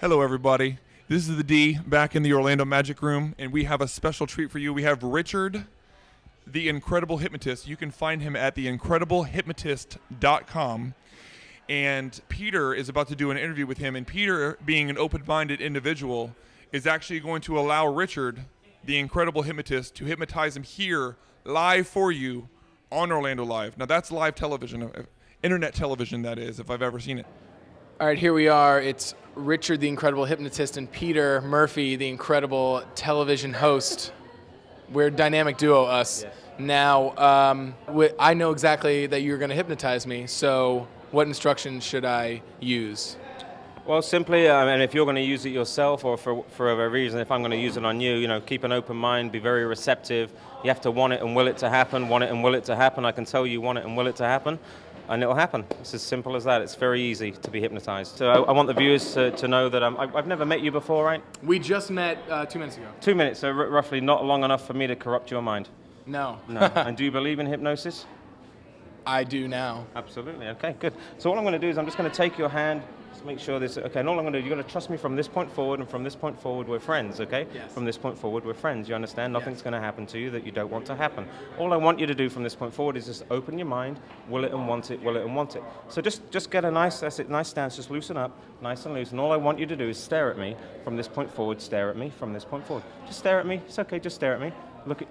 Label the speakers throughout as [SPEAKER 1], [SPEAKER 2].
[SPEAKER 1] Hello, everybody. This is the D back in the Orlando Magic Room, and we have a special treat for you. We have Richard, the Incredible Hypnotist. You can find him at theincrediblehypnotist.com. And Peter is about to do an interview with him, and Peter, being an open-minded individual, is actually going to allow Richard, the Incredible Hypnotist, to hypnotize him here live for you on Orlando Live. Now, that's live television, internet television, that is, if I've ever seen it.
[SPEAKER 2] All right, here we are. It's Richard, the Incredible Hypnotist, and Peter Murphy, the Incredible Television Host. We're a dynamic duo, us.
[SPEAKER 3] Yes.
[SPEAKER 2] Now, I know exactly that you're going to hypnotize me, so what instructions should I use?
[SPEAKER 3] Well, simply, and if you're going to use it yourself or for a reason, if I'm going to use it on you, keep an open mind, be very receptive. You have to want it and will it to happen, want it and will it to happen. I can tell you want it and will it to happen, and it'll happen. It's as simple as that. It's very easy to be hypnotized. So I want the viewers to know that I've never met you before, right?
[SPEAKER 2] We just met 2 minutes ago.
[SPEAKER 3] 2 minutes, so roughly not long enough for me to corrupt your mind.
[SPEAKER 2] No.
[SPEAKER 3] No. And do you believe in hypnosis?
[SPEAKER 2] I do now.
[SPEAKER 3] Absolutely. Okay, good. So what I'm going to do is I'm just going to take your hand, just make sure this. Okay, and all I'm going to do, you're going to trust me from this point forward, and from this point forward, we're friends. Okay.
[SPEAKER 2] Yes.
[SPEAKER 3] From this point forward, we're friends. You understand? Nothing's
[SPEAKER 2] Yes.
[SPEAKER 3] going to happen to you that you don't want to happen. All I want you to do from this point forward is just open your mind, will it and want it, will it and want it. So just get a nice, that's it, nice stance. Just loosen up, nice and loose. And all I want you to do is stare at me from this point forward. Stare at me from this point forward. Just stare at me. It's okay. Just stare at me.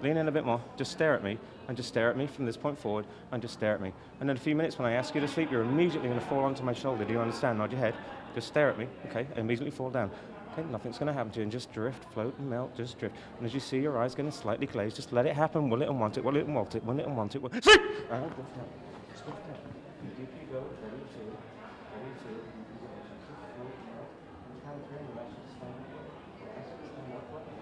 [SPEAKER 3] Lean in a bit more. Just stare at me, and just stare at me from this point forward, and just stare at me. And in a few minutes, when I ask you to sleep, you're immediately going to fall onto my shoulder. Do you understand? Nod your head. Just stare at me. Okay. Immediately fall down. Okay. Nothing's going to happen to you, and just drift, float, and melt. Just drift. And as you see your eyes getting slightly glazed, just let it happen. Will it and want it. Will it and want it. Will it and want it. Sleep. Drift out. Just drift out. And deep you go. Ready to. Ready to.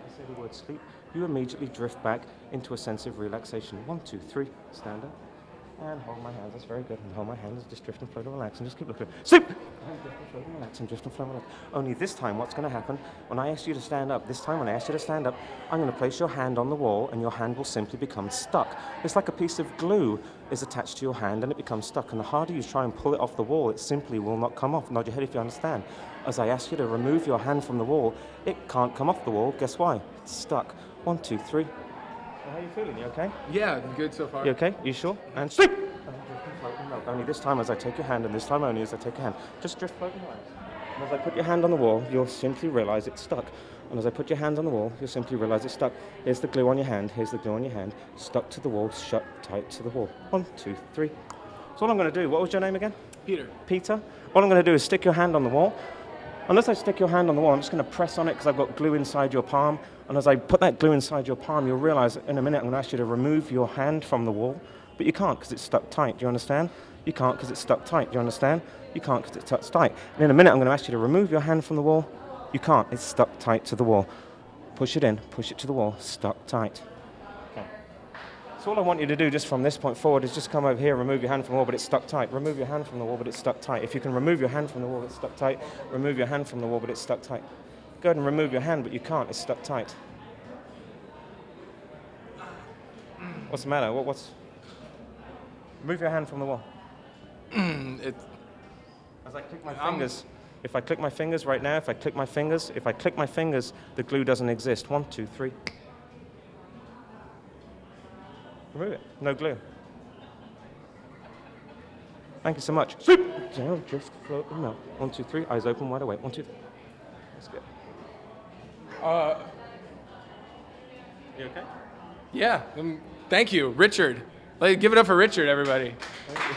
[SPEAKER 3] I say the word sleep, you immediately drift back into a sense of relaxation. 1, 2, 3, stand up, and hold my hands. That's very good. And hold my hands, just drift and float and relax, and just keep looking. Sleep! And drift and float and relax, and drift and float and relax. Only this time, what's going to happen, when I ask you to stand up, this time when I ask you to stand up, I'm going to place your hand on the wall, and your hand will simply become stuck. It's like a piece of glue is attached to your hand, and it becomes stuck. And the harder you try and pull it off the wall, it simply will not come off. Nod your head if you understand. As I ask you to remove your hand from the wall, it can't come off the wall. Guess why? It's stuck. 1, 2, 3. So how are you feeling? You okay?
[SPEAKER 2] Yeah, good so far.
[SPEAKER 3] You okay? You sure? And sleep! And drift and float and melt. Only this time as I take your hand, and this time only as I take your hand. Just drift, float and relax. And as I put your hand on the wall, you'll simply realize it's stuck. And as I put your hand on the wall, you'll simply realize it's stuck. Here's the glue on your hand. Here's the glue on your hand. Stuck to the wall, shut tight to the wall. 1, 2, 3. So all I'm going to do, what was your name again?
[SPEAKER 2] Peter.
[SPEAKER 3] Peter. All I'm going to do is stick your hand on the wall. And as I stick your hand on the wall, I'm just going to press on it because I've got glue inside your palm. And as I put that glue inside your palm, you'll realize in a minute I'm going to ask you to remove your hand from the wall. But you can't because it's stuck tight. Do you understand? You can't because it's stuck tight. Do you understand? You can't because it's stuck tight. And in a minute I'm going to ask you to remove your hand from the wall. You can't. It's stuck tight to the wall. Push it in. Push it to the wall. Stuck tight. Okay. So all I want you to do just from this point forward is just come over here, remove your hand from the wall, but it's stuck tight. Remove your hand from the wall, but it's stuck tight. If you can remove your hand from the wall, it's stuck tight. Remove your hand from the wall, but it's stuck tight. Go ahead and remove your hand, but you can't. It's stuck tight. What's the matter? What's... Remove your hand from the wall. As I click my fingers, if I click my fingers right now, if I click my fingers, the glue doesn't exist. 1, 2, 3. Remove it. No glue. Thank you so much. Sleep! Down, drift, float, and melt. 1, 2, 3. Eyes open, wide awake. 1, 2, 3. That's good. You okay?
[SPEAKER 2] Yeah, thank you, Richard. Give it up for Richard, everybody.
[SPEAKER 3] Thank you.